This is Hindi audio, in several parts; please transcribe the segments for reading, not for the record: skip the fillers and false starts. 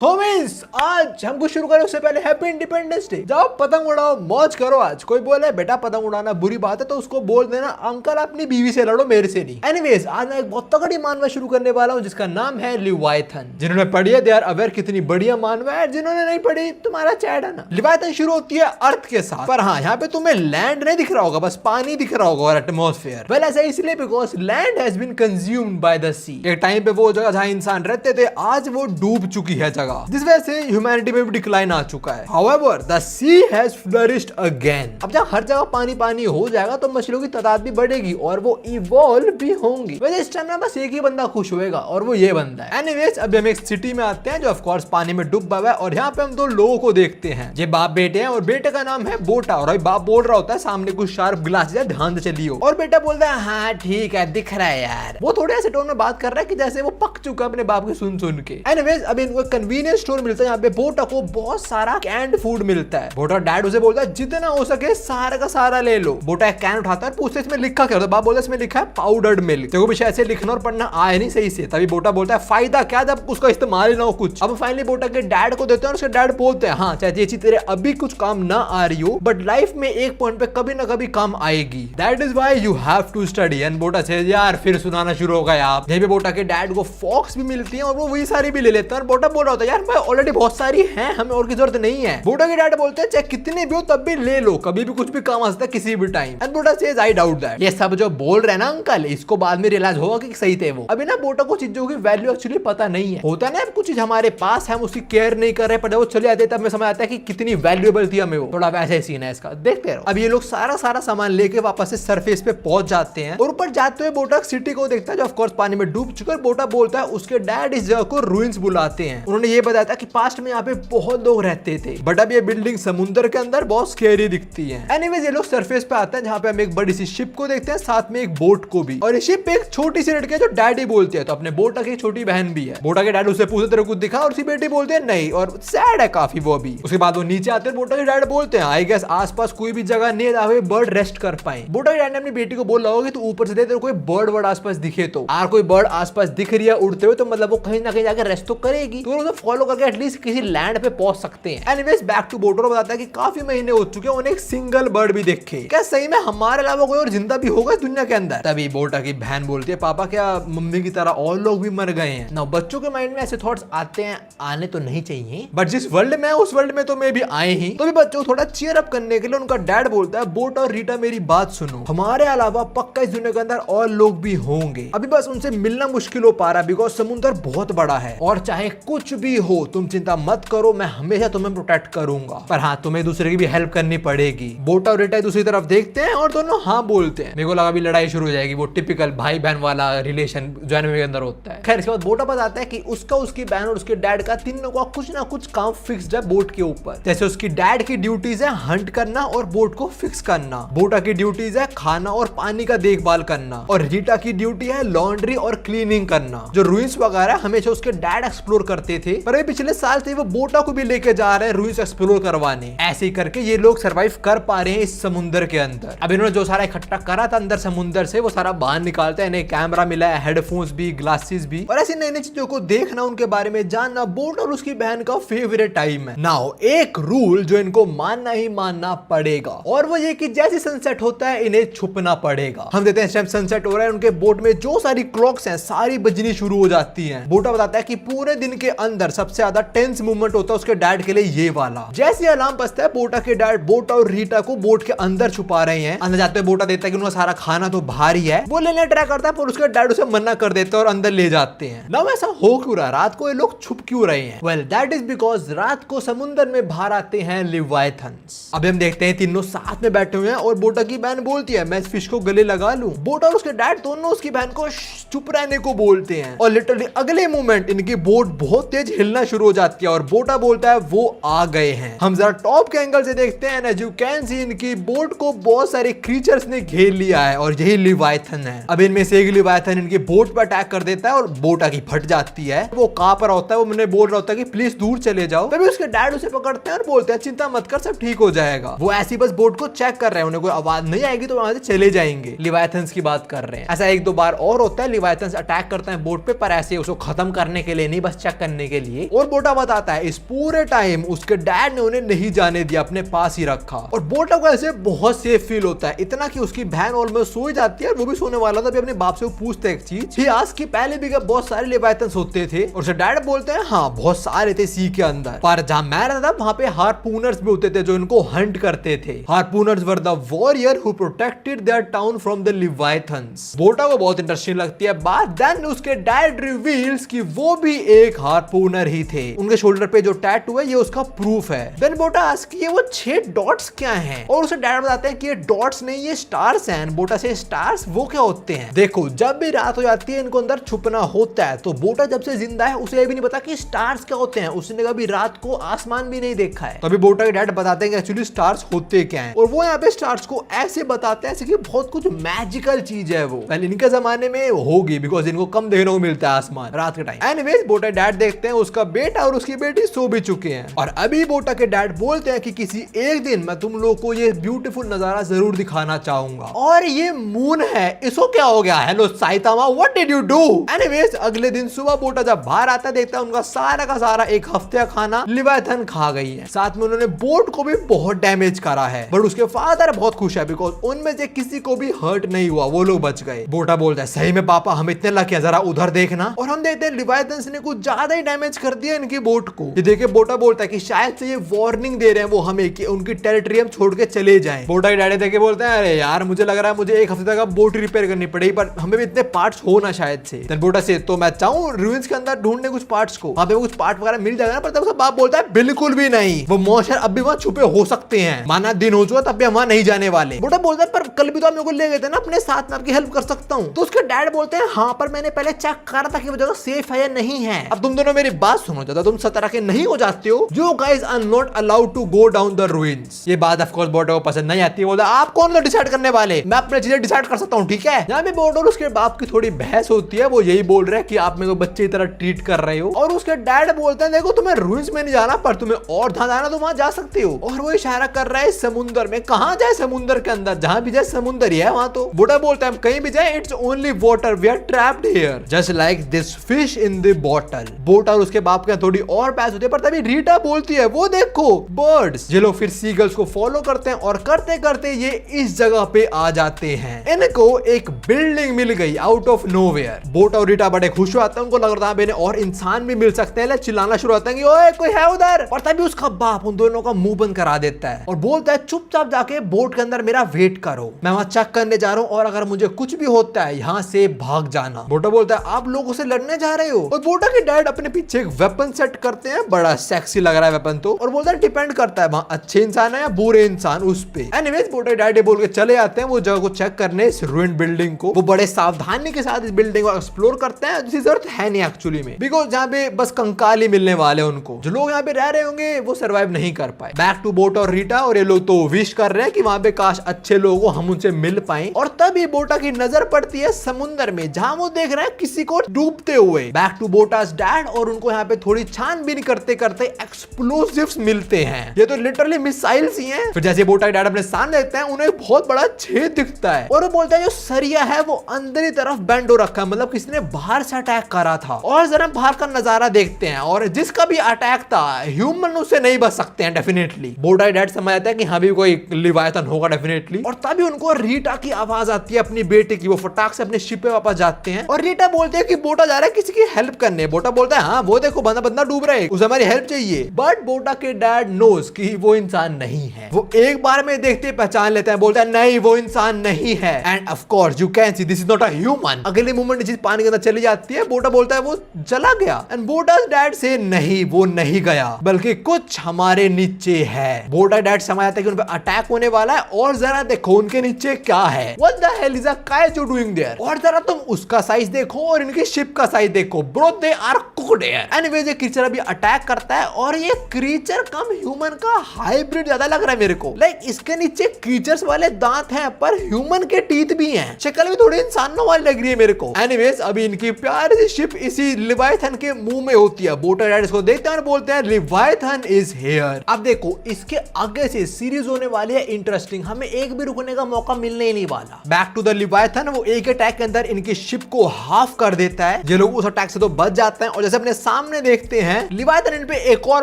होमिस आज हमको शुरू करें उससे पहले हैप्पी इंडिपेंडेंस डे। जाओ पतंग उड़ाओ, मौज करो। आज कोई बोले बेटा पतंग उड़ाना बुरी बात है तो उसको बोल देना अंकल अपनी बीवी से लड़ो, मेरे से नहीं। एनीवेज आज मैं एक बहुत तगड़ी मानवा शुरू करने वाला हूँ जिसका नाम है लिवायथन। जिन्होंने पढ़ी है दे आर अवेयर कितनी बढ़िया मानवा है, जिन्होंने नहीं पढ़ी तुम्हारा चैट है ना। लिवायथन शुरू होती है अर्थ के साथ, पर हाँ यहाँ पे तुम्हें लैंड नहीं दिख रहा होगा, बस पानी दिख रहा होगा और एटमॉस्फेयर। वेल ऐसा इसलिए because land has been consumed by the sea. एक टाइम पे वो जगह जहाँ इंसान रहते थे आज वो डूब चुकी है जगह, जिस वजह से ह्यूमैनिटी में भी डिक्लाइन आ चुका है। However, the sea has flourished again। अब जब हर जगह पानी पानी हो जाएगा तो मछलियों की तादाद भी बढ़ेगी और वो इवॉल्व भी होंगी। वैसे इस टाइम में बस एक ही बंदा खुश होएगा और वो ये बंदा है। एनीवेज अभी हम एक सिटी में आते हैं जो ऑफ कोर्स पानी में डूबा हुआ है और यहाँ पे हम दो लोगों को देखते हैं। ये बाप बेटे हैं और बेटे का नाम है बोटा। और अभी बाप बोल रहा होता है सामने कुछ शार्प ग्लासेस है, ध्यान से चलियो। और बेटा बोलता है हाँ ठीक है दिख रहा है यार। वो थोड़े ऐसे टोन में बात कर रहा है कि जैसे वो पक चुका अपने बाप की सुन सुन के। एनीवेज अभी इनको कन्वीनियंस स्टोर मिलता है, यहाँ पे बोटा को बहुत सारा कैंड फूड मिलता है। बोटा डैड उसे बोलता है जितना हो सके सारा का सारा ले लो। बोटा एक कैन उठाता है, पूछते इसमें लिखा क्या होता है। बाप बोलता है इसमें लिखा है पाउडर्ड मिल्क। देखो भी शायद से लिखना और पढ़ना आए नहीं सही से। तभी बोटा बोलता है फायदा क्या जब उसका इस्तेमाल ही ना हो कुछ। अब फाइनली बोटा के डैड को देते हैं और उसके डैड बोलते हैं हाँ चाहे ये चीज तेरे अभी कुछ काम ना आ रही हो बट लाइफ में एक पॉइंट पे कभी ना कभी काम आएगी। That is why you have to study. And Bota से यार फिर सुनाना शुरू हो गया आप। यहीं पे बोटा के डैड को फॉक्स भी मिलती है और वो वही सारी भी ले लेते हैं। और बोटा बोल रहा होता है यार मैं ऑलरेडी बहुत सारी है, हमें और की जरूरत नहीं है। बोटा के डैड बोलते हैं चाहे कितने भी हो तब भी ले लो, कभी भी कुछ भी काम आ सकता है किसी भी टाइम। एंड बोटा सेज आई डाउट दैट। ये सब जो बोल रहे हैं ना अंकल इसको बाद में रियलाइज होगा कि सही थे वो। अभी ना बोटा को चीजों की वैल्यू एक्चुअली पता नहीं है। होता है ना कुछ चीज हमारे पास है हम उसकी केयर नहीं कर रहे, पर जब वो चले आते तब हमें समझ आता है कि कितनी वैल्यूएबल थी हमें वो। थोड़ा वैसा ही सीन है इसका, देखते रहो। अब ये लोग सारा सामान लेके वापस से सरफेस पे पहुंच जाते हैं और ऊपर जाते हुए बोटा सिटी को देखता है जो ऑफ कोर्स पानी में डूब चुका है। बोटा बोलता है उसके डैड इस जगह को रूइंस बुलाते हैं। उन्होंने ये बताया था कि पास्ट में यहाँ पे बहुत लोग रहते थे बट अब ये बिल्डिंग समुद्र के अंदर बहुत स्कैरी दिखती है। एनीवेज ये लोग सरफेस पे आते हैं जहाँ पे हम एक बड़ी सी शिप को देखते हैं, साथ में एक बोट को भी। और ये शिप एक छोटी सी लड़की है जो डैडी बोलती है, तो अपने बोटा की छोटी बहन भी है। बोटा के डैड उसे पूछते तेरे कुछ दिखा और उसकी बेटी बोलते हैं नहीं, और सैड है काफी वो भी। उसके बाद वो नीचे आते हैं, बोटा के डैड बोलते हैं आई गेस आसपास कोई भी जगह नहीं जहाँ पे बर्ड रेस्ट कर पाए। बोटा के डैड ने अपनी बेटी को बोला होगा कि तू ऊपर से दे, तेरे कोई बर्ड वर्ड आसपास दिखे तो। अगर कोई बर्ड आसपास दिख रही है उड़ते हुए तो मतलब वो कहीं ना कहीं जाकर रेस्ट तो करेगी, तो उसे फॉलो करके एटलीस्ट किसी लैंड पे पहुंच सकते हैं। एनीवेज बैक टू बोटा बताता है कि काफी महीने हो चुके हैं उन्हें एक सिंगल बर्ड भी देखे। क्या सही में हमारे अलावा कोई और जिंदा भी होगा इस दुनिया के अंदर? तभी बोटा की बहन बोलती है पापा क्या मम्मी की तरह और लोग भी मर गए हैं ना। बच्चों के माइंड में ऐसे थॉट्स आते हैं, आने तो नहीं चाहिए बट जिस वर्ल्ड में है उस वर्ल्ड में तो मैं भी आए ही। तो भी बच्चों को थोड़ा चीयर अप करने के लिए उनका डैड बोलता है बोटा और रीटा मेरी बात सुनो, हमारे अलावा पक्का इस दुनिया के अंदर और लोग भी होंगे। अभी बस उनसे मिलना मुश्किल हो पा रहा है बिकॉज समुद्र बहुत बड़ा है और चाहे कुछ भी हो तुम चिंता मत करो, मैं हमेशा तुम्हें प्रोटेक्ट करूंगा, पर हाँ तुम्हें दूसरे की भी हेल्प करनी पड़ेगी। बोटा और रीटा दूसरी तरफ देखते हैं और दोनों हाँ बोलते हैं। मेरे को लगा भी लड़ाई शुरू हो जाएगी, वो टिपिकल भाई बहन वाला रिलेशन जो एनिमे के अंदर होता है। खैर इसके बाद बोटा बताता है कि उसका उसकी बहन और उसके डैड का तीनों का कुछ ना कुछ काम फिक्स्ड है बोट के ऊपर। जैसे उसकी डैड की ड्यूटीज है हंट करना और बोट को फिक्स करना, बोटा की ड्यूटीज है खाना और पानी का देखभाल करना, और रीटा की ड्यूटी है लॉन्ड्री और क्लीनिंग करना। जो रूइंस वगैरह हमेशा उसके डैड एक्सप्लोर करते थे, पर पिछले साल से वो बोटा को भी लेके जा रहे हैं रूइंस एक्सप्लोर करवाने। ऐसे ही करके ये लोग सर्वाइव कर पा रहे हैं इस समुद्र के अंदर। अब इन्होंने जो सारा इकट्ठा करा था अंदर समुद्र से वो सारा बाहर निकालते हैं। इन्हें कैमरा मिला है, हेडफोन्स भी, ग्लासेस भी, और ऐसी नई नई चीजों को देखना, उनके बारे में जानना बोट और उसकी बहन का फेवरेट टाइम है। नाउ एक रूल जो इनको मानना ही मानना पड़ेगा और वो ये कि जैसे सनसेट होता है इन्हें छुपना पड़ेगा। हम देखते हैं इस टाइम सनसेट हो रहा है, उनके बोट में जो सारी क्लॉक्स हैं सारी बजनी शुरू हो जाती हैं। बोटा बताता है कि पूरे दिन के अंदर सबसे ज्यादा टेंस मूवमेंट होता है उसके डैड के लिए ये वाला। जैसे अलार्म बजता है बोटा के डैड बोटा और रीटा को बोट के अंदर छुपा रहे हैं। अंदर जाते हुए बोटा देता है कि उनका सारा खाना तो बाहर ही है, वो लेने ट्राई करता है पर उसके डैड उसे मना कर देते हैं और अंदर ले जाते हैं। ना ऐसा हो क्यों रहा, रात को ये लोग छुप क्यों रहे हैं? वेल दैट इज बिकॉज रात को समुद्र में बाहर आते हैं लिवायथन्स। अभी हम देखते हैं तीनों साथ में बैठे हुए हैं और बोटा की बहन बोलती है मैं इस फिश को गले लगा लूं। बोटा और उसके डैड दोनों उसकी बहन को चुप रहने को बोलते हैं और लिटरली अगले मोमेंट इनकी बोट बहुत तेज हिलना शुरू हो जाती है और बोटा बोलता है वो आ गए हैं। हम जरा टॉप के एंगल से देखते हैं, एज यू कैन सी इनकी बोट को बहुत सारे क्रीचर्स ने घेर लिया है और यही लिवायथन है। अब इनमें से एक लिवायथन इनकी बोट पर अटैक कर देता है और बोटा की फट जाती है। वो कांप रहा होता है, वो मुझे बोल रहा होता है कि प्लीज दूर चले जाओ। तभी उसके डैड उसे पकड़ते हैं और बोलते हैं चिंता मत कर सब ठीक हो जाएगा। वो ऐसी बस बोट को चेक कर रहे हैं, उन्हें कोई आवाज नहीं आएगी तो वहां से चले जाएंगे। लिवायथन्स की बात कर रहे हैं। ऐसा एक दो बार और होता है, लिवायथन्स अटैक करते हैं बोट पे, पर ऐसे उसको खत्म करने के लिए नहीं, बस चेक करने के लिए। और बोटा बताता है इस पूरे टाइम उसके डैड ने उन्हें नहीं जाने दिया, अपने पास ही रखा। और बोटा को ऐसे बहुत सेफ फील होता है, इतना कि उसकी बहन ऑलमोस्ट सो जाती है, वो भी सोने वाला था। अपने बाप से वो पूछते एक चीज, ही आस्क कि पहले भी बहुत सारे लेविथन्स होते थे, और उसके डैड बोलते हैं हाँ बहुत सारे थे सी के अंदर, पर जहां मैं रहता था वहां पे हार्पूनर्स भी होते थे जो इनको हंट करते थे। Harpooners were the warrior who protected their town from the leviathans. Bota को बहुत इंटरेस्टिंग लगती है बात। देन उसके डैड रिवील्स कि वो भी एक हार्पूनर ही थे। उनके शोल्डर पे जो टैटू है ये उसका प्रूफ है। देन बोटा आस्क कि ये वो 6 डॉट्स क्या हैं, और उसे डैड बताते हैं कि ये डॉट्स नहीं ये स्टार्स हैं। बोटा से स्टार्स वो क्या होते हैं? देखो जब भी रात हो जाती है इनको अंदर छुपना होता है, तो बोटा जब से जिंदा है उसे ये भी नहीं पता कि स्टार्स क्या होते हैं, उसने कभी रात को आसमान भी नहीं देखा है। तभी बोटा के डैड बताते हैं कि एक्चुअली स्टार्स होते क्या हैं, और वो यहाँ पे स्टार्स को ऐसे बताते हैं ऐसे कि बहुत कुछ मैजिकल चीज है वो। पहले इनके जमाने में होगी बिकॉज इनको कम देखने को मिलता है आसमान रात के टाइम। एनीवेज बोटा डैड देखते हैं उसका बेटा और उसकी बेटी सो भी चुके हैं, और अभी बोटा के डैड बोलते हैं कि किसी एक दिन मैं तुम लोग को ये ब्यूटीफुल नजारा जरूर दिखाना चाहूंगा। और ये मून है, इसको क्या हो गया? Hello Saitama, what did you do? Anyways अगले दिन सुबह बोटा जब बाहर आता है देखता है उनका सारा का सारा एक हफ्ते का खाना लेविथन खा गई है। साथ में उन्होंने बोट को भी बहुत डैमेज करा है, बट उसके फादर बहुत खुश है बिकॉज उनमें से किसी को भी हर्ट नहीं हुआ, वो लोग बच गए। बोटा बोलता है सही में पापा हम इतने लकी हैं, जरा उधर देखना। और हम देखते हैं लेविथन्स ने कुछ ज्यादा ही डैमेज कर दिया इनकी बोट को। ये देखे बोटा बोलता है कि शायद से ये वार्निंग दे रहे हैं वो हमें कि उनकी टेरिटरी हम छोड़ के चले जाएं। बोटा के डैडी देखे बोलते हैं अरे यार मुझे लग रहा है मुझे एक हफ्ते तक बोट रिपेयर करनी पड़ेगी, पर हमें भी इतने पार्ट्स हो ना शायद से। देन बोटा से तो मैं चाहूं रूइंस के अंदर ढूंढने कुछ पार्ट्स को, वहां पे कुछ पार्ट वगैरह मिल जाएगा ना, पर तब उसका बाप बोलता है बिल्कुल भी नहीं, वो मॉन्स्टर अब भी वहां छुपे हो सकते हैं, माना दिन हो चुका तब भी हम वहां नहीं जाने वाले। बोटा बोलता है पर कल भी तो आप मेरे को ले गए थे ना अपने साथ में, आपकी हेल्प कर सकता हूं। तो उसके डैड बोलते हैं हाँ पर मैंने पहले चेक करा था कि वो जगह सेफ है या नहीं है। अब तुम दोनों मेरी बात सुनो, ज्यादा तुम सतर्क नहीं हो जाते हो, you guys are not allowed to go down the ruins. ये बात ऑफ कोर्स बोटा को पसंद नहीं आती। बोलता आप कौन लोग डिसाइड करने वाले, मैं अपने चीजें डिसाइड कर सकता हूँ, ठीक है। यहाँ पे बोटा और उसके बाप की थोड़ी बहस होती है, वो यही बोल रहे हैं कि आप मेरे को बच्चे की तरह ट्रीट कर रहे हो। और उसके डैड बोलते हैं देखो तुम्हें रूइंस में नहीं जाना, पर तुम्हें और ध्यान आना तो वहां जा सकते हो। और वो इशारा कर रहा है समुंदर में। कहां जाए? समुंदर के अंदर, जहां भी जाए समुंदर ही है वहां। तो बोटा बोलता है कहीं भी जाए it's only water, we are trapped here just like this fish in the bottle. Bota और उसके बाप के थोड़ी और बहस होती है, पर तभी रीटा बोलती है वो देखो बर्ड्स। ये लोग फिर सीगल्स को फॉलो करते हैं और करते करते ये इस जगह पे आ जाते हैं। इनको एक बिल्डिंग मिल गई आउट ऑफ नोवेयर। बोटा और रीटा बड़े खुश होते हैं, उनको लग रहा है और इंसान भी मिल सकते हैं, चिल्लाना शुरू होता है कि ओए कोई है उधर। और तभी उसका बाप उन दोनों का मुंह बंद करा देता है और बोलता है चुपचाप जाके बोट के अंदर मेरा वेट करो, मैं वहां चेक करने जा रहा हूं, और अगर मुझे कुछ भी होता है यहाँ से भाग जाना। बोटा बोलता है आप लोगों से लड़ने जा रहे हो? और बोटा के डैड अपने पीछे एक वेपन सेट करते हैं, बड़ा सेक्सी लग रहा है वेपन तो, और बोलता है डिपेंड करता है वहां अच्छे इंसान है या बुरे इंसान उस पे। एनीवेज बोटा के डैड बोल के चले आते हैं वो जगह को चेक करने, इस रूइंड बिल्डिंग को। वो बड़े सावधानी के साथ इस बिल्डिंग को एक्सप्लोर करते हैं, जिसकी जरूरत है नहीं एक्चुअली में, बिकॉज जहाँ पे बस कंकाल ही मिलने वाले उनको। जो लोग यहाँ पे रह रहे होंगे वो सर्वाइव नहीं कर पाए। बैक टू बोटा और रीटा, और ये लोग तो विश कर रहे हैं कि वहां पे काश अच्छे लोगों हम उनसे मिल पाए। और तभी बोटा की नजर पड़ती है समुद्र में, जहां वो देख रहे हैं किसी को डूबते हुए। बैक टू बोटास डैड, और उनको यहाँ पे थोड़ी छानबीन करते करते एक्सप्लोसिव्स मिलते हैं। ये तो लिटरली मिसाइल्स ही हैं। फिर जैसे बोटा डैड अपने सामने देखते हैं उन्हें एक बहुत बड़ा छेद दिखता है, और वो बोलता है जो सरिया है वो अंदर ही तरफ बेंड हो रखा है, मतलब किसी ने बाहर से अटैक करा था। और जरा बाहर का नजारा देखते हैं, और जिसका भी अटैक था ह्यूमन उससे नहीं बच सकते हैं डेफिनेटली। बोटा डैड समझ आता है कि हाँ भी कोई लेविथन होगा डेफिनेटली। और तभी उनको रीटा की आवाज आती है अपनी बेटे की। वो फटाक से अपने शिप पे वापस जाते हैं, और रीटा बोलते हैं कि बोटा जा रहा है किसी की हेल्प करने। बोटा बोलता है हाँ वो देखो बंदा डूब रहा है, उसे हमारी हेल्प चाहिए। बट बोटा के डैड नोज कि वो इंसान नहीं है। वो एक बार में देखते पहचान लेते हैं, बोलता है नहीं वो इंसान नहीं है, end of course you can see this is not a human. अगले मोमेंट चीज पानी के अंदर चली जाती है। बोटा बोलता है वो चला गया, एंड बोटा's डैड से नहीं वो नहीं गया, बल्कि कुछ हमारे नीचे है। बोटा डैड समझ आता है कि उन पे अटैक होने वाला है, और जरा देखो उनके नीचे क्या है। What the hell is a kaiju doing there? और जरा तुम उसका साइज देखो और इनकी शिप का साइज देखो, bro they are cooked here. Anyways ये क्रीचर अभी अटैक करता है, और ये क्रीचर कम ह्यूमन का हाइब्रिड ज्यादा लग रहा है मेरे को। लाइक इसके नीचे क्रीचर्स वाले दांत हैं, पर ह्यूमन के टीथ भी हैं। शक्ल भी थोड़ी इंसानों वाली लग रही है मेरे को। एनीवेज अभी इनकी प्यारी सी शिप इसी लेविथन के मुंह में होती है। बोटा डैड इसको देखते हैं और बोलते हैं लेविथन इज हियर। अब देखो इसके आगे से सीरीज होने वाली है इंटरेस्टिंग, हमें एक भी रुकने का मौका मिलने ही नहीं वाला। बैक टू द लेविथन, वो एक अटैक के अंदर इनकी शिप को हाफ कर देता है। ये लोग उस अटैक से तो बच जाते हैं, और जैसे अपने सामने देखते हैं लिवायथन इन पे एक और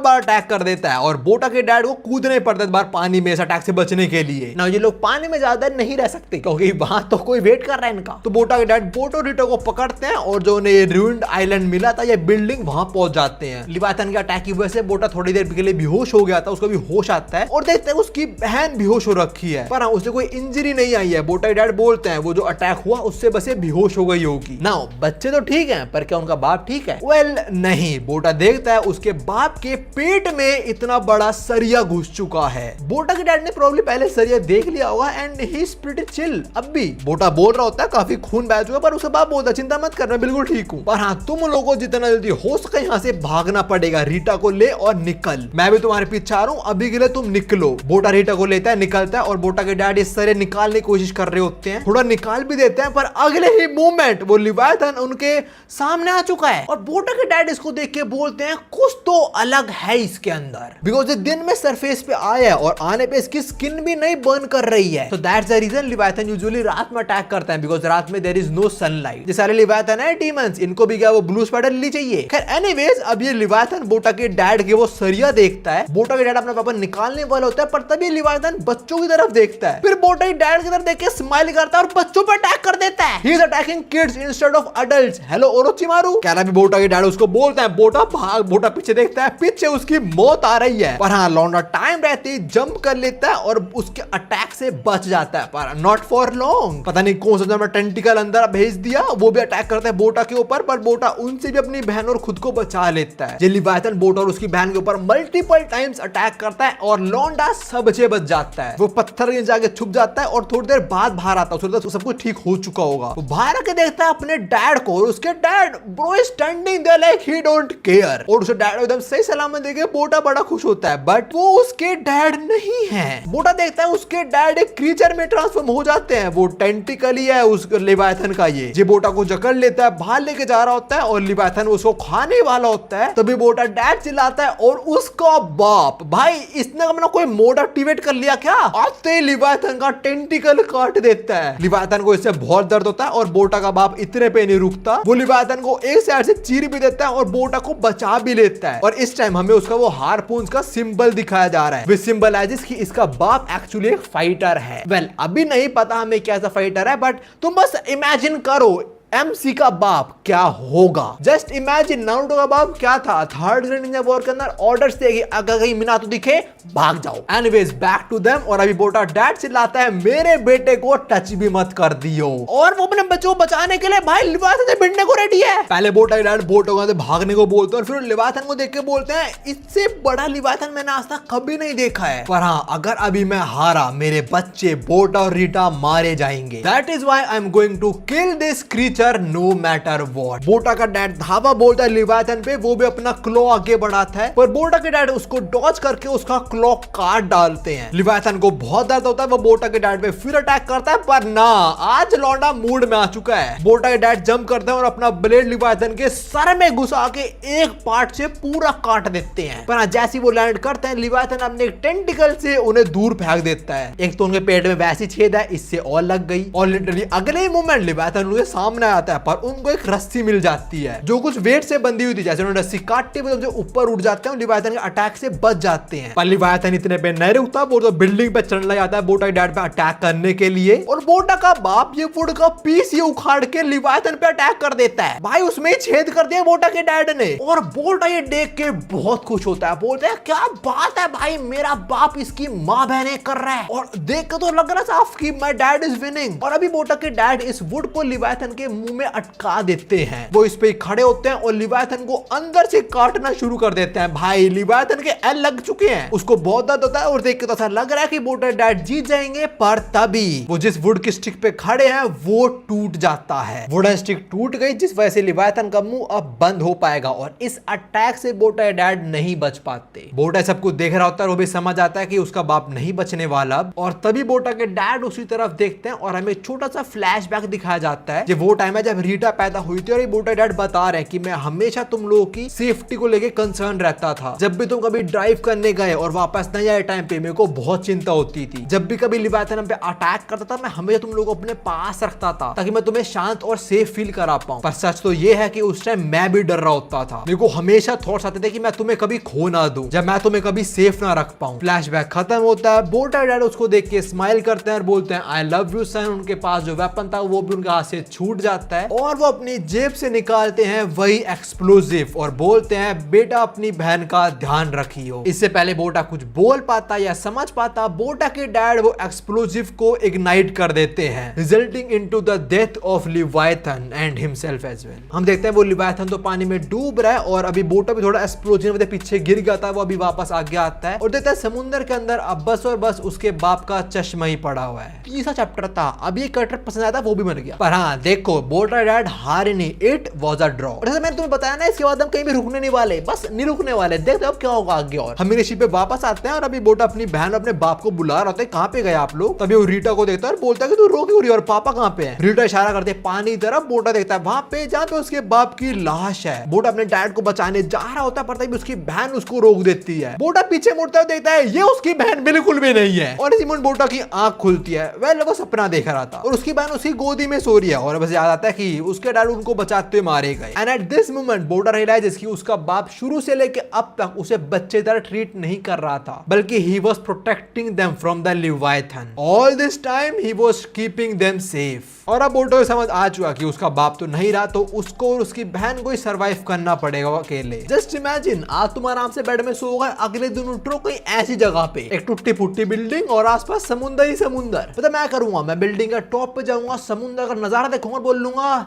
बार अटैक कर देता है और बोटा के डैड को कूदने पड़ता है बार पानी में इस अटैक से बचने के लिए। ना ये लोग पानी में ज्यादा नहीं रह सकते क्योंकि वहां तो कोई वेट कर रहा है इनका। तो बोटा के डैड बोटो रिटो को पकड़ते हैं और जो उन्हें रूइंड आइलैंड मिला था ये बिल्डिंग वहां पहुंच जाते हैं। लिवायथन के अटैक की वजह से बोटा थोड़ी देर के लिए बेहोश हो गया था, उसको भी होश आता है और देखते हैं उसकी बहन बेहोश हो रखी है, पर उसे कोई इंजरी नहीं आई है। बोटा के डैड बोलते हैं वो जो अटैक हुआ उससे बस ये बेहोश हो गई होगी। ना बच्चे तो ठीक है पर क्या उनका बाप ठीक है? वेल नहीं, बोटा देखता है उसके बाप के पेट में इतना बड़ा सरिया घुस चुका है। बोटा के डैड ने प्रोबब्ली पहले सरिया देख लिया होगा and he is pretty chill. अब भी बोटा बोल रहा होता है काफी खून बह चुका, पर उसके बाप बोलता है चिंता मत कर, मैं बिल्कुल ठीक हूँ, पर हाँ तुम लोगों को जितना जल्दी हो सके यहाँ से भागना पड़ेगा, रीटा को ले और निकल, मैं भी तुम्हारे पीछे आ रहा हूँ, अभी के लिए तुम निकलो। बोटा रीटा को लेता है, निकलता है और बोटा के डैड इस सरिया निकालने की कोशिश कर रहे होते हैं, थोड़ा निकाल भी देते हैं, पर अगले ही मोमेंट वो लिवायथन उनके सामने आ चुका है और बोटा के डैड इसको देख के बोलते हैं कुछ तो अलग है इसके अंदर, बिकॉज ये दिन में सरफेस पे आया है और आने पे इसकी स्किन भी नहीं बर्न कर रही है। तो दैट्स द रीजन लिवायथन यूजुअली रात में अटैक करता है, बिकॉज रात में देयर इज नो सनलाइट। ये सारे लिवायथन है डीमंस, इनको भी क्या वो ब्लू स्पाइडर लिली चाहिए। खैर एनीवेज अब ये लिवायथन बोटा के डैड के वो सरिया देखता है, बोटा के डैड अपना वेपन निकालने वाला होता है, पर तभी लिवायथन बच्चों की तरफ देखता है, फिर बोटा के डैड की तरफ देख के स्माइल करता है और बच्चों पे अटैक कर देता है। He is attacking kids instead of adults. Hello Orochimaru कह रहा है, बोटा के डैड उसको बोलता है बोटा भाग। बोटा पीछे देखता है, पीछे उसकी मौत आ रही है, पर हाँ लौंडा टाइम रहते ही जंप कर लेता है और उसके अटैक से बच जाता है, पर नॉट फॉर लॉन्ग। पता नहीं कौन सा टेंटिकल अंदर भेज दिया, वो भी अटैक करता है बोटा के ऊपर, पर बोटा उनसे भी अपनी बहन और खुद को बचा लेता है। ये लिवायथन बोटा और उसकी बहन के ऊपर मल्टीपल टाइम्स अटैक करता है और लौंडा सबसे बच जाता है। वो पत्थर के जाके छुप जाता है और थोड़ी देर बाद बाहर आता है, तो सब कुछ ठीक हो चुका होगा। वो बाहर आके देखता है अपने डैड को और उसके dad bro is standing there like he don't care, और उसे डैड एकदम सही सलामत देखे बोटा बड़ा खुश होता है, बट वो उसके डैड नहीं है। बोटा देखता है उसके डैड एक क्रीचर में ट्रांसफॉर्म हो जाते हैं, वो टेंटिकल ही है उस लिवायथन का। ये बोटा को जकड़ लेता है, बाहर लेके जा रहा होता है और लिवायथन उसको खाने वाला होता है, तभी बोटा डैड चिल्लाता है और उसका बाप भाई इसने अपना कोई मोड एक्टिवेट कर लिया क्या, आते लिवायथन का टेंटिकल काट देता है। लिवायथन को इससे बहुत दर्द होता है और बोटा का बाप इतने पे नहीं रुकता, वो लिवायथन को एक साइड से चीर भी देता है और बोटा को बचा भी लेता है। और इस टाइम हमें उसका वो हार्पून्स का सिंबल दिखाया जा रहा है, विच सिंबलाइजेस कि इसका बाप एक्चुअली एक फाइटर है। वेल अभी नहीं पता हमें कैसा फाइटर है, बट तुम बस इमेजिन करो MC का बाप क्या होगा। जस्ट इमेजिन नारुतो का बाप क्या था, थर्ड ग्रेड निंजा वॉर के अंदर ऑर्डर्स देगी अगर कहीं मिनातो दिखे भाग जाओ। एनीवेज बैक टू देम, और अभी बोटा डैड चिल्लाता है मेरे बेटे को टच भी मत कर दियो, और वो अपने बच्चों को बचाने के लिए भाई लिवायथन से भिड़ने को रेडी है। पहले बोटा के डैड बोटा से भागने को बोलते हैं और फिर लिवायथन को देख के बोलते हैं इससे बड़ा लिवायथन मैंने आज तक कभी नहीं देखा है, पर हाँ अगर अभी मैं हारा मेरे बच्चे बोटा और रीटा मारे जाएंगे। That is why I am going to kill this creature no matter what. Bota का डैड धावा बोलता है लिवायथन पे, वो भी अपना क्लॉ आगे बढ़ाता है, पर बोटा के डैड उसको डॉज करके उसका क्लॉ काट डालते हैं। लिवायथन को बहुत दर्द होता है, वो बोटा के डैड पे फिर अटैक करता है, पर ना आज लौंडा मूड में आ चुका है। बोटा के डैड जंप करते हैं और अपना ब्लेड लिवायथन के सर में घुसा के एक पार्ट से पूरा काट देते हैं, पर जैसे वो लैंड करते हैं लिवायथन अपने टेंटिकल से उन्हें दूर फेंक देता है। एक तो उनके पेट में वैसी छेद है, इससे और लग गई, और लिटरली अगले ही मोमेंट लिवायथन उनके सामने आता है, पर उनको एक रस्सी मिल जाती है जो कुछ वेट से बंधी हुई थी, जैसे उन्होंने रस्सी काटते हुए जो ऊपर उठ जाते हैं लिवायथन के अटैक से बच जाते हैं। पर लिवायथन इतने पे नहीं रुकता, वो तो बिल्डिंग पे चढ़ने जाता है बोटा के डैड पे अटैक करने के लिए, और बोटा का बाप ये वुड का पीस ये उखाड़ के लिवायथन पे अटैक कर देता है। भाई उसमें छेद कर दिया बोटा के डैड ने, और बोटा ये देख के बहुत खुश होता है, बोलता है क्या बात है भाई, मेरा बाप इसकी माँ बहने कर रहा है, और देख के तो लग रहा साफ कि माय डैड इज विनिंग। और अभी बोटा के डैड इस वुड को लिवायथन के मुंह में अटका देते हैं, वो इस पे खड़े होते हैं और लिवायथन को अंदर से काटना शुरू कर देते हैं। भाई लिवायथन के एल लग चुके हैं, उसको बहुत दर्द होता है और देख के तो ऐसा लग रहा है कि बोटा डैड जीत जाएंगे, पर तभी वो जिस वुड की स्टिक पे खड़े हैं वो टूट जाता है। वुडन स्टिक टूट गई, जिस वजह से लिवायथन का मुंह अब बंद हो पाएगा और इस अटैक से बोटा डैड नहीं बच पाते। बोटा सब कुछ देख रहा होता है, वो भी समझ आता है कि उसका बाप नहीं बचने वाला, और तभी बोटा के डैड उसी तरफ देखते हैं और हमें छोटा सा फ्लैशबैक दिखाया जाता है। जो टाइम है जब रीटा पैदा हुई थी और ये बोटा डैड बता रहे हैं कि मैं हमेशा तुम लोगों की सेफ्टी को लेके कंसर्न रहता था। जब भी तुम कभी ड्राइव करने गए और वापस नहीं आए टाइम पे, मेरे को बहुत चिंता होती थी। जब भी कभी लिवायथन हम पे अटैक करता था, मैं हमेशा तुम लोगों को अपने पास रखता था ताकि मैं तुम्हें शांत और सेफ फील करा पाऊं। पर सच तो ये है कि उस टाइम मैं भी डर रहा होता था। मेरे को हमेशा थॉट्स आते थे कि मैं तुम्हें कभी खो ना दूं, जब मैं तुम्हें कभी सेफ ना रख पाऊं। फ्लैशबैक खत्म होता है, बोटा डैड उसको देख के स्माइल करते हैं और बोलते हैं आई लव यू सन। उनके पास जो वेपन था वो भी उनके हाथ से छूट जाता है और वो अपनी जेब से निकालते हैं वही एक्सप्लोजिव और बोलते हैं बेटा अपनी बहन का ध्यान रखियो। इससे पहले बोटा कुछ बोल पाता या समझ पाता, बोटा के डैड वो एक्सप्लोजिव को इग्नाइट कर देते हैं, resulting into the death of leviathan and himself as well. हम देखते हैं वो लिवायथन तो पानी में डूब रहा है और अभी बोटा भी थोड़ा एक्सप्लोजन में पीछे गिर गया था, वो अभी वापस आगे आता है और देखता है समुद्र के अंदर अब बस और बस उसके बाप का चश्मा ही पड़ा हुआ है। तीसरा चैप्टर था, अब ये कैरेक्टर पसंद आया था, वो भी मर गया। पर हाँ देखो, बोटा डैड हारे नहीं, इट वाज अ ड्रॉ। और जैसे मैंने तुम्हें बताया ना, इसके बाद हम कहीं भी रुकने नहीं वाले, बस नहीं रुकने वाले, देखते अब क्या होगा आगे। और हम ऋषि पे वापस आते हैं और अभी बोटा अपनी बहन अपने बाप को बुला रहा होता है, कहाँ पे गए आप लोग। तभी वो रीटा को देखता है और बोलता है कि तू रो क्यों रही है और पापा कहाँ पे है। रीटा इशारा करते पानी तरफ, बोटा देखता है वहां पे जहाँ पे उसके बाप की लाश है। बोटा अपने डैड को बचाने जा रहा होता है पर तभी उसकी बहन उसको रोक देती है। बोटा पीछे मुड़ता है, देखता है ये उसकी बहन बिल्कुल भी नहीं है और इसी मोमेंट बोटा की आंख खुलती है। वेल वो सपना देख रहा था और उसकी बहन उसकी गोदी में सो रही है और बस याद आता है कि उसके डैड उनको बचाते हुए मारे गए। एंड एट दिस मोमेंट बोटा रियलाइजेस कि उसका बाप शुरू से लेके अब तक उसे बच्चे तरह ट्रीट नहीं कर रहा था, बल्कि he was protecting them from the leviathan. All this time he was keeping them safe. और अब बोटा को समझ आ चुका कि उसका बाप तो नहीं रहा, तो उसको और उसकी बहन को ही सर्वाइव करना पड़ेगा अकेले। जस्ट इमेजिन, आज तुम आराम से बेड में सोओगे, अगले दिन उठो कहीं ऐसी जगह पे, एक टूटी फूटी बिल्डिंग और आसपास समुंदर ही समुंदर। पता मैं करूंगा, मैं बिल्डिंग के टॉप पे जाऊंगा, समुंदर का नजारा देखूंगा, बोल लूंगा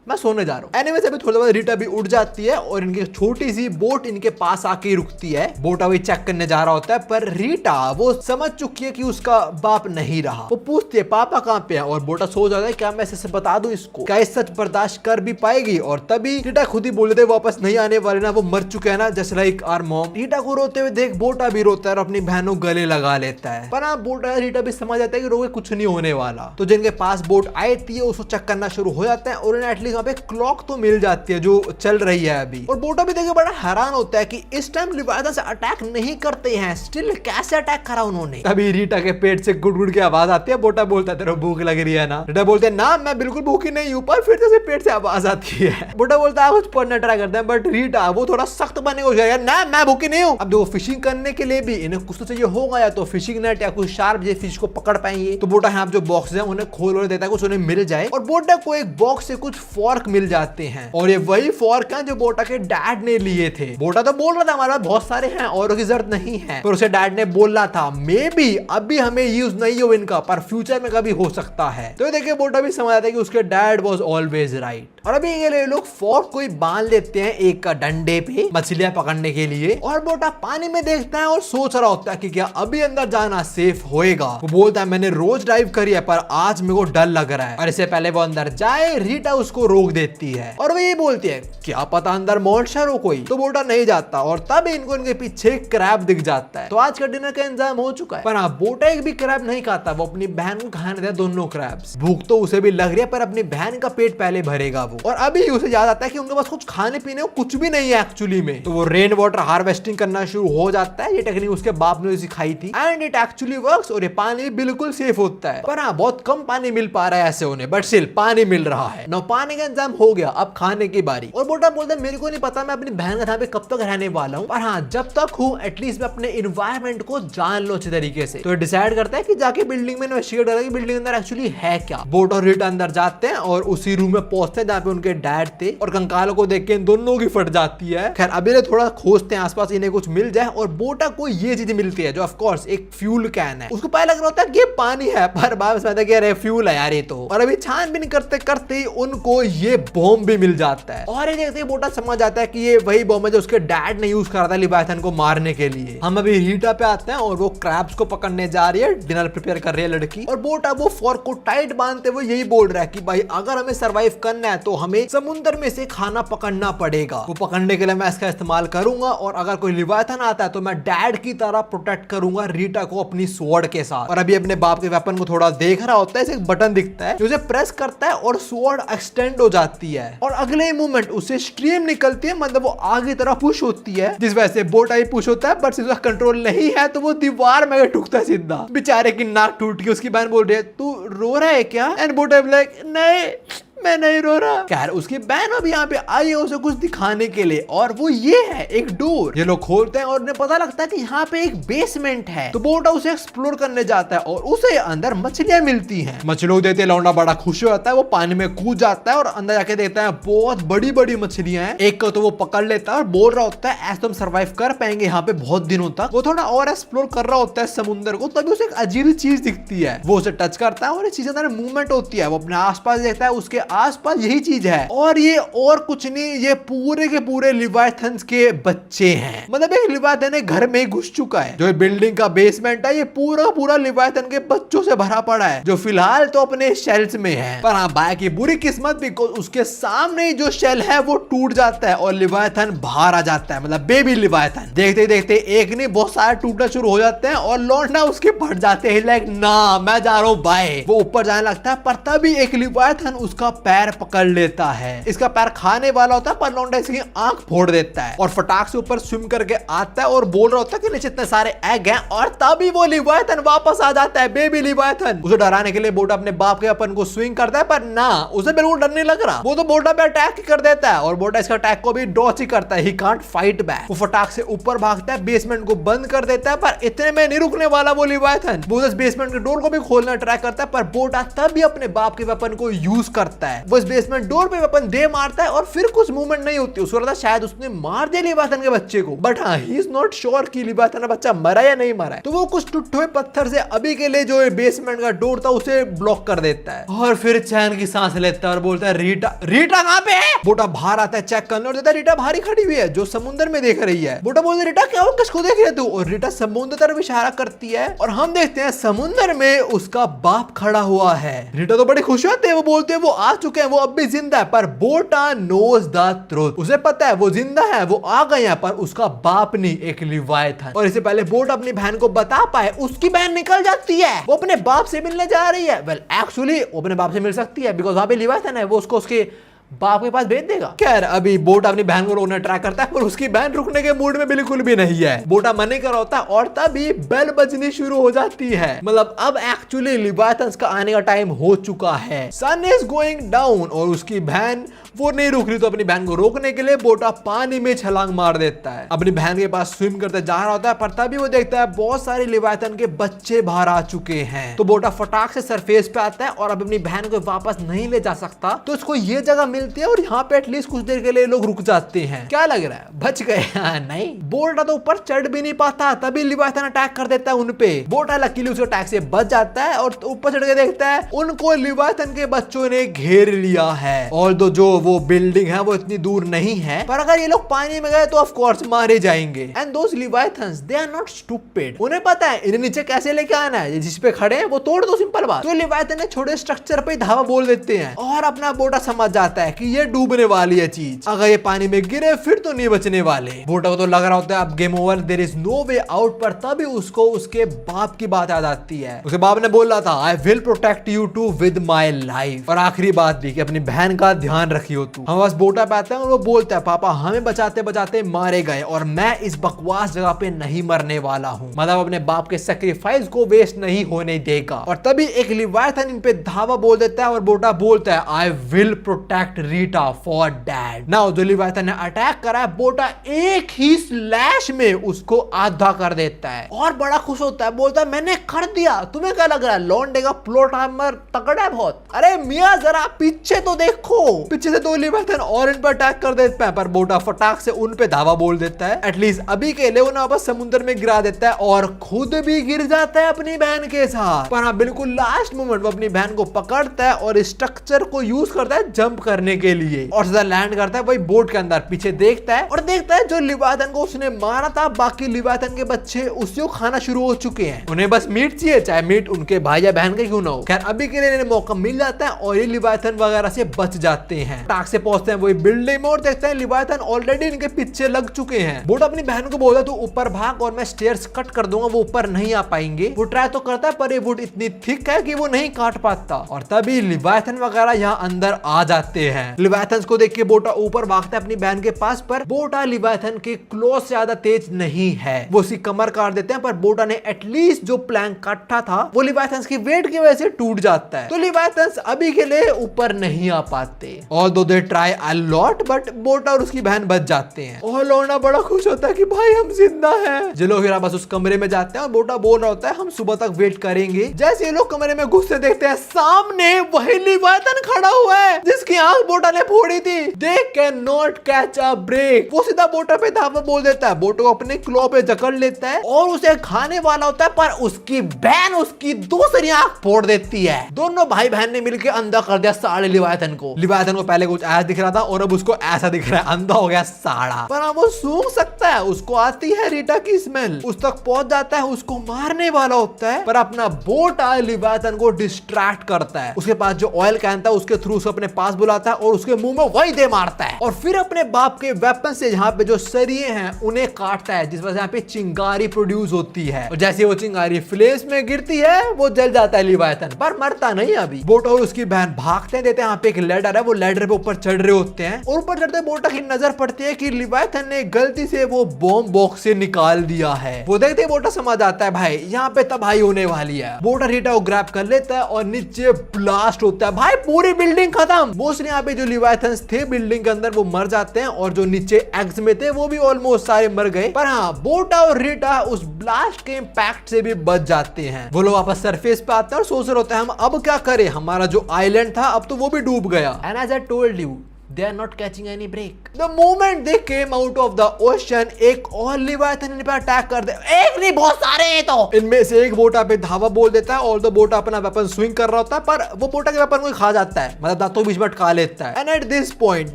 मैं सोने जा रहा हूँ। एनीवेज अभी थोड़ी देर रीटा भी उठ जाती है और इनकी छोटी सी बोट इनके पास आके रुकती है। बोटा वही चेक करने जा रहा होता है पर रीटा वो समझ चुकी है कि उसका बाप नहीं रहा। वो पूछती है पापा कहाँ पे है और बोटा सोच जाता है क्या मैं इसे बता दूं इसको, क्या इस सच बर्दाश्त कर भी पाएगी। और तभी रीटा खुद ही बोल देते वापस नहीं आने वाले ना, वो मर चुके हैं ना, just like our mom. Rita को रोते हुए देख बोटा भी रोता है और अपनी बहनों गले लगा लेता है। पर हाँ बोटा रीटा भी समझ जाता है कि रोके कुछ नहीं होने वाला। तो जिनके पास बोट आई थी उसको चेक करना शुरू हो जाता है और उन्हें एटलीस्ट वहाँ पे क्लॉक तो मिल जाती है जो चल रही है अभी। और बोटा भी देखे बड़ा हैरान होता है कि इस टाइम लिवायथन से अटैक नहीं करते हैं, स्टिल कैसे अटैक करा उन्होंने। तभी रीटा के पेट से गुड़ की आवाज आती है। बोटा बोलता है तेरे भूख लग रही है ना। रीटा बोलते हैं ना मैं बिल्कुल भूखी नहीं हूँ, पर फिर से पेट से आवाज आती है। बोटा बोलता है कुछ पढ़ना ट्राई करते हैं, बट रीटा वो थोड़ा सख्त बनने को जाएगा, ना मैं भूखी नहीं हूँ। अब देखो फिशिंग करने के लिए भी इन्हें कुछ तो चाहिए होगा, या तो फिशिंग नेट या कुछ शार्प जो फिश को पकड़ पाएंगे। तो बोटा यहाँ जो बॉक्स है उन्हें खोल देता है, कुछ उन्हें मिल जाए। और बोटा को एक बॉक्स से कुछ फॉर्क मिल जाते हैं और ये वही फॉर्क हैं जो बोटा के डैड ने लिए थे। बोटा तो बोल रहा था हमारे पास बहुत सारे हैं और की जरूरत नहीं है, पर उसे डैड ने बोला था मे बी अभी हमें यूज नहीं हो इनका, पर फ्यूचर में कभी हो सकता है। तो देखिए बोटा भी समझ आता है कि उसके डैड वाज ऑलवेज राइट। और अभी ये लोग फोर्क को ही बांध लेते हैं एक डंडे पे मछलियां पकड़ने के लिए। और बोटा पानी में देखता है और सोच रहा होता है कि क्या अभी अंदर जाना सेफ होएगा। वो बोलता है मैंने रोज ड्राइव करी है पर आज मेरे को डर लग रहा है। और इससे पहले वो अंदर जाए रीटा उसको रोक देती है और वो ये बोलती है क्या पता अंदर मॉन्स्टर हो कोई। तो बोटा नहीं जाता और तब इनको इनके पीछे क्रैब दिख जाता है। तो आज का डिनर का इंतजाम हो चुका है, पर हाँ बोटा एक भी क्रैब नहीं खाता, वो अपनी बहन को खाने देता दोनों क्रैब्स। भूख तो उसे भी लग रही है पर अपनी बहन का पेट पहले भरेगा वो। और अभी उसे याद आता है कि उनके पास कुछ खाने पीने को कुछ भी नहीं है एक्चुअली में। तो वो रेन वाटर हार्वेस्टिंग करना शुरू हो जाता है। ये टेक्निक उसके बाप ने सिखाई थी एंड इट एक्चुअली वर्क्स और ये पानी बिल्कुल सेफ होता है। पर हाँ बहुत कम पानी मिल पा रहा है ऐसे होने, बट स्टिल पानी मिल रहा है। ना पानी का इंतजाम हो गया, अब खाने की बारी। और बोटा बोलता है मेरे को नहीं पता मैं अपनी बहन के साथ कब तक रहने वाला हूँ, पर हाँ जब तक हूँ एटलीस्ट मैं अपने इन्वायरमेंट को जान लो अच्छे तरीके से। तो डिसाइड करता है कि जाके बिल्डिंग में इन्वेस्टिगेट करेगा कि बिल्डिंग अंदर एक्चुअली है क्या। बोटा और रीटा अंदर जाते हैं और उसी रूम में पहुंचते हैं जहाँ पे उनके डैड थे और कंकालों को देख के इन दोनों की फट जाती है। खैर अभी ये थोड़ा खोजते हैं आसपास इन्हें कुछ मिल जाए और बोटा को ये चीज मिलती है जो ऑफ कोर्स एक फ्यूल कैन है। उसको पहले लग रहा होता है कि ये पानी है, पर बाद में समझता है कि अरे फ्यूल है यार ये तो। और अभी छानबीन करते करते उनको ये बॉम्ब भी मिल जाता है और ये देखते ही बोटा समझ आता है कि ये वही बॉम्ब है जो उसके डैड ने यूज करा था लिवायथन को मारने के लिए। हम अभी रीटा पे आते हैं और वो क्रैब्स को पकड़ने जा रही है, डिनर प्रिपेयर कर रही है लड़की, और बोटा वो फॉर्क को टाइट बांधते हुए यही बोल रहा है कि भाई अगर हमें सर्वाइव करना है तो हमें समुद्र में से खाना पकड़ना पड़ेगा। वो पकड़ने के लिए मैं इसका इस्तेमाल करूंगा और अगर कोई लिवायथन आता है तो मैं डैड की तरह प्रोटेक्ट करूंगा रीटा को अपनी स्वॉर्ड के साथ। और अभी अपने बाप के वेपन को थोड़ा देख रहा होता है, एक बटन दिखता है, उसे प्रेस करता है और स्वॉर्ड एक्सटेंड हो जाती है और अगले मोमेंट उससे स्ट्रीम निकलती है, मतलब वो आगे तरफ पुश होती है, जिस वजह से बोटा ही पुश होता है, बट उसका कंट्रोल नहीं है तो वो दीवार में ठुकता है सीधा। बेचारे की नाक टूट गई। उसकी बहन बोल रही है तू रो रहा है क्या? एंड बोटा लाइक नहीं मैं नहीं रो रहा। खैर उसकी बहन अभी यहाँ पे आई है उसे कुछ दिखाने के लिए, और वो ये है एक डोर। ये लोग खोलते हैं और उन्हें पता लगता है कि यहाँ पे एक बेसमेंट है, तो बोटा उसे एक्सप्लोर करने जाता है और उसे अंदर मछलियां मिलती हैं। मछलियों देते लौंडा बड़ा खुश हो जाता है, वो पानी में कूद जाता है और अंदर जाके देखता है बहुत बड़ी बड़ी मछलियां हैं। एक को तो वो पकड़ लेता है और बोल रहा होता है ऐसा तुम सर्वाइव कर पाएंगे यहाँ पे बहुत दिनों तक। वो थोड़ा और एक्सप्लोर कर रहा होता है समुद्र को, तभी उसे एक अजीब चीज दिखती है। वो उसे टच करता है और ये चीज अंदर मूवमेंट होती है। वो अपने आसपास देखता है, उसके आसपास यही चीज है और ये और कुछ नहीं, ये पूरे के पूरे लिवायथन्स के बच्चे हैं। मतलब एक लिवायथन एक घर में घुस चुका है। जो बिल्डिंग का बेसमेंट है ये पूरा पूरा लिवायथन के बच्चों से भरा पड़ा है, जो फिलहाल तो अपने शेल्स में है। पर हाँ भाई की बुरी किस्मत भी, उसके सामने जो शेल है वो टूट जाता है और लिवायथन बाहर आ जाता है, मतलब बेबी लिवायथन। देखते देखते एक नहीं बहुत सारे टूटना शुरू हो जाते हैं और लौंडा उसके फट जाते हैं, लाइक ना मैं जा रहा हूँ बाय। वो ऊपर जाने लगता है पर तभी एक लिवायथन उसका पैर पकड़ लेता है। इसका पैर खाने वाला होता है पर लौंडा इसकी आंख फोड़ देता है और फटाक से ऊपर स्विम करके आता है और बोल रहा होता है कि नीचे इतने सारे एग हैं, और तभी वो लिवायथन वापस आ जाता है, बेबी लिवायथन। उसे डराने के लिए बोटा अपने बाप के अपन को स्विंग करता है, पर ना उसे बिल्कुल डर नहीं लग रहा। वो तो बोटा पे अटैक कर देता है और बोटा इसका अटैक को भी डॉच ही करता है, ही कांट फाइट बैक। वो फटाक से ऊपर भागता है, बेसमेंट को बंद कर देता है, पर इतने में नहीं रुकने वाला वो लिवायथन। वो इस बेसमेंट के डोर को भी खोलना ट्राई करता है, पर बोटा तभी अपने बाप के वेपन को यूज करता है। वो इस बेसमेंट डोर पे वेपन दे मारता है और फिर कुछ मूवमेंट नहीं होती। उसको लगता है शायद उसने मार दिया लिवायथन के बच्चे को, बट हाँ ही इज नॉट श्योर कि लिवायथन का बच्चा मरा या नहीं मरा है। तो वो कुछ टूटे हुए पत्थर से अभी के लिए जो बेसमेंट का डोर था उसे ब्लॉक कर देता है और फिर चैन की सांस लेता है और बोलता है रीटा, रीटा कहां पे है? बोटा बाहर आता है चेक करने और देता है रीटा बाहर ही खड़ी हुई है जो समुद्र में देख रही है। बोटा बोलता है रीटा क्या हो, किसको देख रहे तू? और रीटा समुद्र तरफ इशारा करती है और हम देखते हैं समुद्र में उसका बाप खड़ा हुआ है। रीटा तो बड़ी खुश होते हैं, वो बोलते हैं वो आ चुके हैं, वो अब भी जिंदा है। पर बोटा नोज द ट्रुथ, उसे पता है वो जिंदा है, वो आ गए हैं, पर उसका बाप नहीं, एक लिवायथन। और इससे पहले बोटा अपनी बहन को बता पाए उसकी बहन निकल जाती है, वो अपने बाप से मिलने जा रही है। वेल एक्चुअली वो अपने बाप से मिल सकती है बिकॉज वहां पे लिवायथन है, वो उसको उसके बाप के पास भेज देगा। खैर अभी बोटा अपनी बहन को रोकने ट्राई करता है पर उसकी बहन रुकने के मूड में बिल्कुल भी नहीं है। बोटा मना कर रहा होता है और तभी बेल बजनी शुरू हो जाती है, मतलब अब एक्चुअली लिवायथन्स का आने का टाइम हो चुका है। सन इज गोइंग डाउन और उसकी बहन वो नहीं रुक रही, तो अपनी बहन को रोकने के लिए बोटा पानी में छलांग मार देता है। अपनी बहन के पास स्विम करते जा रहा होता है पर तभी वो देखता है बहुत सारे लिवायथन के बच्चे बाहर आ चुके हैं। तो बोटा फटाक से सरफेस पे आता है और अब अपनी बहन को वापस नहीं ले जा सकता, तो उसको ये जगह मिलती है और यहाँ पे एटलीस्ट कुछ देर के लिए लोग रुक जाते हैं। क्या लग रहा है बच गए? नहीं, बोटा तो ऊपर चढ़ भी नहीं पाता, तभी लिवायथन अटैक कर देता है उनपे। बोटा लकीली उस अटैक से बच जाता है और ऊपर चढ़ के देखता है उनको लिवायथन के बच्चों ने घेर लिया है। और जो वो बिल्डिंग है वो इतनी दूर नहीं है, पर अगर ये लोग पानी में गए तो ऑफ कोर्स मारे जाएंगे। And those leviathans they are not stupid, उन्हें पता है इन्हें नीचे कैसे लेके आना है, जिस पे खड़े हैं वो तोड़ दो, सिंपल बात। तो लिवायथन ने छोटे स्ट्रक्चर पे धावा बोल देते हैं और अपना बोटा समझ जाता है कि ये डूबने वाली है चीज, अगर ये पानी में गिरे फिर तो नहीं बचने वाले। बोटा को तो लग रहा होता है अब game over, there is no way out, पर तभी उसको उसके बाप की बात याद आती है। उसके बाप ने बोला था I will protect you two with my life, और आखिरी बात भी कि अपनी बहन का ध्यान रखियो तू। हम बस बोटा पे आते हैं और वो बोलता है पापा हमें बचाते बचाते मारे गए और मैं इस बकवास जगह पे नहीं मरने वाला हूँ, मतलब अपने बाप के सैक्रिफाइस को वेस्ट नहीं होने देगा। और तभी एक लिवायथन इन पे धावा बोल देता है और बोटा बोलता है आई will protect Rita for dad. Now जो लिवायथन ने अटैक करा है, बोटा एक ही स्लैश में उसको आधा कर देता है और बड़ा खुश होता है, बोलता है मैंने कर दिया। तुम्हें क्या लग रहा है लॉन्डे का प्लॉट आर्मर तगड़ा है बहुत? अरे मियां जरा पीछे तो देखो, पीछे से दो लिवायथन और इन पर अटैक कर देता है, पर बोटा फटाक से उन पे धावा बोल देता है। एटलीस्ट अभी के लिए उन्हें वापस समुद्र में गिरा देता है और खुद भी गिर जाता है अपनी बहन के साथ। पर हाँ बिल्कुल लास्ट मोमेंट वो अपनी बहन को पकड़ता है और स्ट्रक्चर को यूज करता है जंप करने करने के लिए और सीधा लैंड करता है वही बोट के अंदर। पीछे देखता है और देखता है जो लिवाथन को उसने मारा था बाकी लिवाथन के बच्चे उसी को खाना शुरू हो चुके हैं। उन्हें बस मीट चाहिए, चाहे मीट उनके भाई या बहन का क्यों ना हो। खैर अभी के लिए इन्हें मौका मिल जाता है और ये लिवाथन वगैरह से बच जाते हैं। टाक से पहुंचते हैं वही बिल्डिंग में और देखते हैं लिवाथन ऑलरेडी इनके पीछे लग चुके हैं। बोट अपनी बहन को बोलता तू ऊपर भाग और मैं स्टेयर्स कट कर दूंगा, वो ऊपर नहीं आ पाएंगे। वो ट्राई तो करता है पर ये वुड इतनी थिक है कि वो नहीं काट पाता और तभी लिवाथन वगैरह यहाँ अंदर आ जाते हैं। लिवाथन को देख के बोटा ऊपर भागता है अपनी बहन के पास, पर बोटा लिवाथन के क्लोज से ज्यादा तेज नहीं है। वो उसकी कमर काट देते हैं पर बोटा ने एटलीस्ट जो प्लैंक काटा था वो लिवाथन की वेट की वजह से टूट जाता है। तो लिवाथन अभी के लिए ऊपर नहीं आ पाते। Although they try a lot but बोटा और उसकी बहन बच जाते हैं। और लोना बड़ा खुश होता है कि भाई हम जिंदा हैं। जो लोग बस उस कमरे में जाते हैं और बोटा बोल रहा होता है हम सुबह तक वेट करेंगे। जैसे ये लोग कमरे में घुसते देखते हैं सामने वही लिवाथन खड़ा हुआ है जिसकी आंख बोटा ने फोड़ी थी। They can not catch a break. वो सीधा बोटा पे धावा बोल देता है। बोटा को अपने क्लॉ पे जकड़ लेता है और उसे खाने वाला होता है पर उसकी बहन उसकी दूसरी आंख फोड़ देती है। दोनों भाई बहन ने मिलकर अंधा कर दिया साढ़े लिवाथन को। लिवाथन को पहले कुछ ऐसा दिख रहा था और अब उसको ऐसा दिख रहा है, अंधा हो गया साड़ा। पर अब वो सूंघ सकता है, उसको आती है रीटा की स्मेल। उस तक पहुंच जाता है, उसको मारने वाला होता है पर अपना बोटा लिवाथन को डिस्ट्रैक्ट करता है। उसके पास जो ऑयल कैन था उसके थ्रू उसको अपने पास बुलाता है और उसके मुंह में वही दे मारता है और फिर अपने बाप के वेपन से यहाँ पे जो सरिये हैं उन्हें काटता है जिस वजह से यहाँ पे चिंगारी प्रोड्यूस होती है और जैसे वो चिंगारी फ्लेम्स में गिरती है वो जल जाता है लिवाथन, पर मरता नहीं। अभी बोटा और उसकी बहन भागते हैं, देते हैं यहाँ पे एक लेडर है, वो लेडर पे ऊपर चढ़ रहे होते हैं और ऊपर चढ़ते बोटा की नजर पड़ती है कि लिवाथन ने गलती से वो बॉम्ब बॉक्स से निकाल दिया है। वो देखते बोटा समझ आता है भाई यहाँ पे तबाही होने वाली है। बोटा रीटा को ग्रैब कर लेता है और नीचे ब्लास्ट होता है। भाई पूरी बिल्डिंग खत्म। मोस्टली यहाँ पे जो लिवाथन्स थे बिल्डिंग के अंदर वो मर जाते हैं और जो नीचे एग्स में थे वो भी ऑलमोस्ट सारे मर गए। पर हाँ बोटा और रीटा उस ब्लास्ट के इम्पैक्ट से भी बच जाते हैं। वो लोग वापस सरफेस पे आते हैं और सोच रहे होते हैं हम अब क्या करें, हमारा जो आइलैंड था अब तो वो भी डूब गया। And as I told you they are not catching any break. The moment they came out of the ocean, एक और लिवाथन इन पे अटैक कर दे। एक नहीं बहुत सारे हैं तो। इनमें से एक बोटा पे धावा बोल देता है और तो बोटा अपना वेपन स्विंग कर रहा होता है पर वो बोटा के वेपन को खा जाता है, मतलब दांतों बीच में अटका लेता है। एंड एट दिस पॉइंट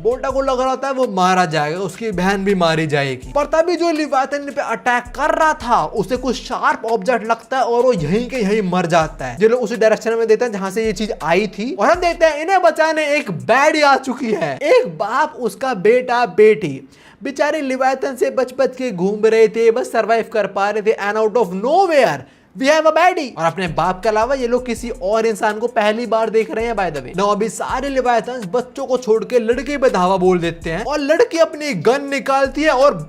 बोटा को लग रहा होता है वो मारा जाएगा, उसकी बहन भी मारी जाएगी। पर तभी जो लिवाथन पे अटैक कर रहा था उसे कुछ शार्प ऑब्जेक्ट लगता है और वो यहीं के यहीं मर जाता है। जो लोग उसी डायरेक्शन में देते हैं जहां से ये चीज आई थी और हम देखते हैं इन्हें बचाने एक बैडी आ चुकी है। एक बाप, उसका बेटा, बेटी बेचारे लिवाथन से बच बच के घूम रहे थे, बस सरवाइव कर पा रहे थे and out of nowhere we have a baddie. और अपने बाप के अलावा ये लोग किसी और इंसान को पहली बार देख रहे हैं बाय द वे। नाउ अभी सारे लिवाथन्स बच्चों को छोड़ के लड़के पे धावा बोल देते हैं और लड़की अपनी गन निकालती है और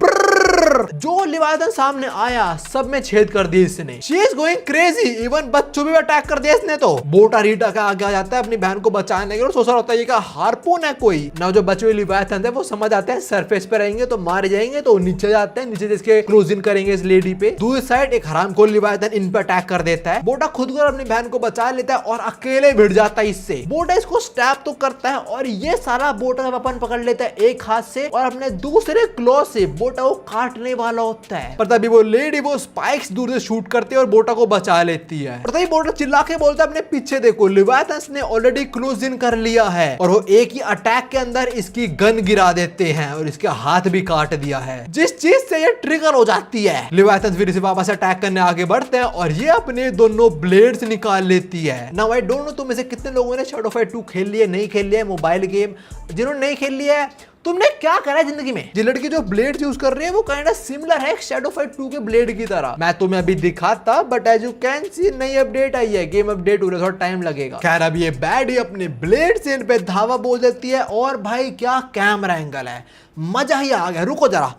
जो लिवाथन सामने आया सब में छेद कर दिया इसने। She is going crazy, even बच्चों भी अटैक कर दिया इसने। तो बोटा रीटा का आगे आ जाता है अपनी बहन को बचाने के लिए और सोच रहा होता है ये का हार्पून है कोई ना। जो बचे हुए लिवाथन थे वो समझ आते हैं सरफेस पे रहेंगे तो मारे जाएंगे, तो नीचे जाते हैं, नीचे जिसके क्लोज इन करेंगे इस लेडी पे। दूसरी साइड एक हरामखोर लिवाथन इन पे अटैक कर देता है। बोटा खुद को अपनी बहन को बचा लेता है और अकेले भिड़ जाता है इससे। बोटा इसको स्टैप तो करता है और ये सारा बोटा का वेपन पकड़ लेता है एक हाथ से और अपने दूसरे क्लॉ से बोटा को काटने वाला होता है। पर तभी वो लेडी वो स्पाइक्स दूर से शूट करती है और बोटा को बचा लेती है। और तभी बोटा चिल्ला के बोलता है अपने पीछे देखो, लिवाथन्स ने ऑलरेडी क्लोज इन कर लिया है और वो एक ही अटैक के अंदर इसकी गन गिरा देते हैं और इसके हाथ भी काट दिया है, जिस चीज से ये ट्रिगर हो जाती है। लिवाथन्स फिर इसे वापस अटैक करने आगे बढ़ते हैं और ये अपने दोनों ब्लेड्स निकाल लेती है। नाउ आई डोंट नो तुम में से कितने लोगों ने शैडो फाइट 2 खेल लिया, नहीं खेल लिया मोबाइल गेम। जिन्होंने नहीं खेल लिया है तुमने क्या करा है जिंदगी में? ये लड़की जो ब्लेड यूज कर रही है वो काइंड ऑफ सिमिलर है शैडो फाइट 2 के ब्लेड की तरह। मैं तुम्हें अभी दिखाता but as you can see नई अपडेट आई है, गेम अपडेट हो रहा है, थोड़ा टाइम लगेगा। खैर अब ये बैडी अपने ब्लेड से इन पे धावा बोल देती है और भाई क्या कैमरा एंगल है, मजा ही आ गया। रुको जरा,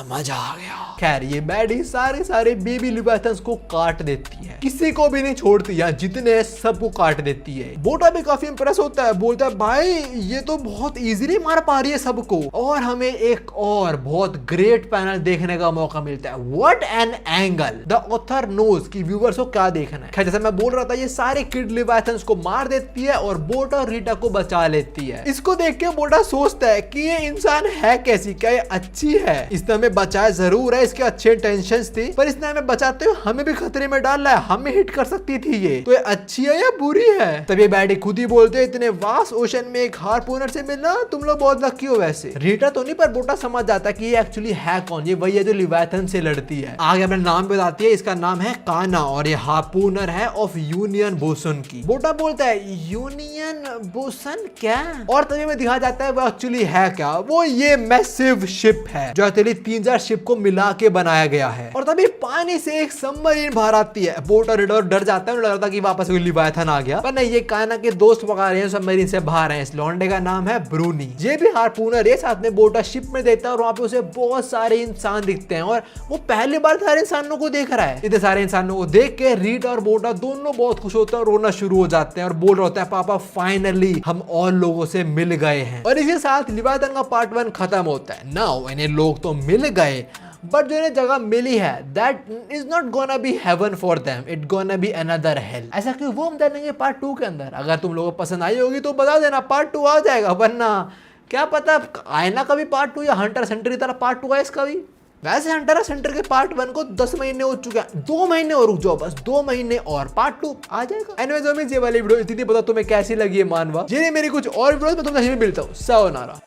मजा आ गया। खैर ये बैडी सारे बेबी लिवाथन्स को काट देती है, किसी को भी नहीं छोड़ती है, जितने सबको काट देती है। बोटा भी काफी इंप्रेस होता है, बोलता है भाई ये तो बहुत इजीली मार पा रही है सबको। और हमें एक और बहुत ग्रेट पैनल देखने का मौका मिलता है। What an angle, the author knows कि व्यूअर्स को क्या देखना है। खैर जैसे मैं बोल रहा था ये सारे किड लिवाथन्स को मार देती है और बोटा और रीटा को बचा लेती है। इसको देख के बोटा सोचता है कि ये इंसान है कैसी, क्या ये अच्छी है, इसने हमें बचाए जरूर है, इसके अच्छे इंटेंशंस थी, पर इसने हमें बचाते हुए हमें भी खतरे में डाल रहा है, हमें हिट कर सकती थी ये, तो ये अच्छी है या बुरी है? तब ये बैडी खुद ही बोलते हैं, इतने वास्ट ओशन में एक हार्पूनर से मिलना तुम लोग बहुत लकी हो। वैसे रीटा तो नहीं, पर बोटा समझ जाता है कि ये एक्चुअली है कौन, ये वही है जो लिवाथन से लड़ती है। आगे अपना नाम बताती है, इसका नाम है काना और ये हार्पूनर है ऑफ यूनियन बोसन की। बोटा बोलता है यूनियन बोसन क्या? और तभी में दिखा जाता है वो एक्चुअली है क्या, वो ये मैसिव शिप है जो एक्चुअली 3-4 शिप को मिला के बनाया गया है। और तभी पानी से एक सबमरीन बाहर आती है। बोटा रिडर डर जाता है, उन्हें लगता है कि वापस कोई लिवाथन आ गया, पर नहीं, ये काना के दोस्त पका रहे हैं सबमरीन से बाहर हैं। इस लौंडे का नाम है ब्रूनी, ये भी हार्पूनर है, साथ में बोटा शिप में देता है और वहां पे उसे बहुत सारे इंसान दिखते हैं और वो पहली बार सारे इंसानों को देख रहा है। इतने सारे इंसानों को देख के रीटा और बोटा दोनों बहुत खुश होते हैं और रोना शुरू हो जाते हैं और बोल रहे होते हैं, पापा फाइनली हम और लोगों से मिल गए हैं। और इसी साथ लिवाथन का पार्ट 1 खत्म होता है। नाउ इन्हें लोग तो मिल गए, बट जो इन्हें जगह मिली है that is not gonna be heaven for them, it gonna be another hell. ऐसा क्यों, वो हम जानेंगे पार्ट 2 के अंदर। अगर तुम लोगों को पसंद आई होगी तो बता देना, पार्ट 2 आ जाएगा, वरना क्या पता आए ना कभी पार्ट 2, या हंटर सेंटर की तरह पार्ट 2 आए इसका भी। वैसे हंटर सेंटर के पार्ट 1 को 10 महीने हो चुके हैं, 2 महीने और रुक जाओ, बस 2 महीने और पार्ट 2 आ जाएगा। एनीवेज ये वाली वीडियो इतनी, पता तुम्हें कैसी लगी है मानवा। ये मेरी कुछ और वीडियोस में तुमसे मिलता हूँ। सायोनारा।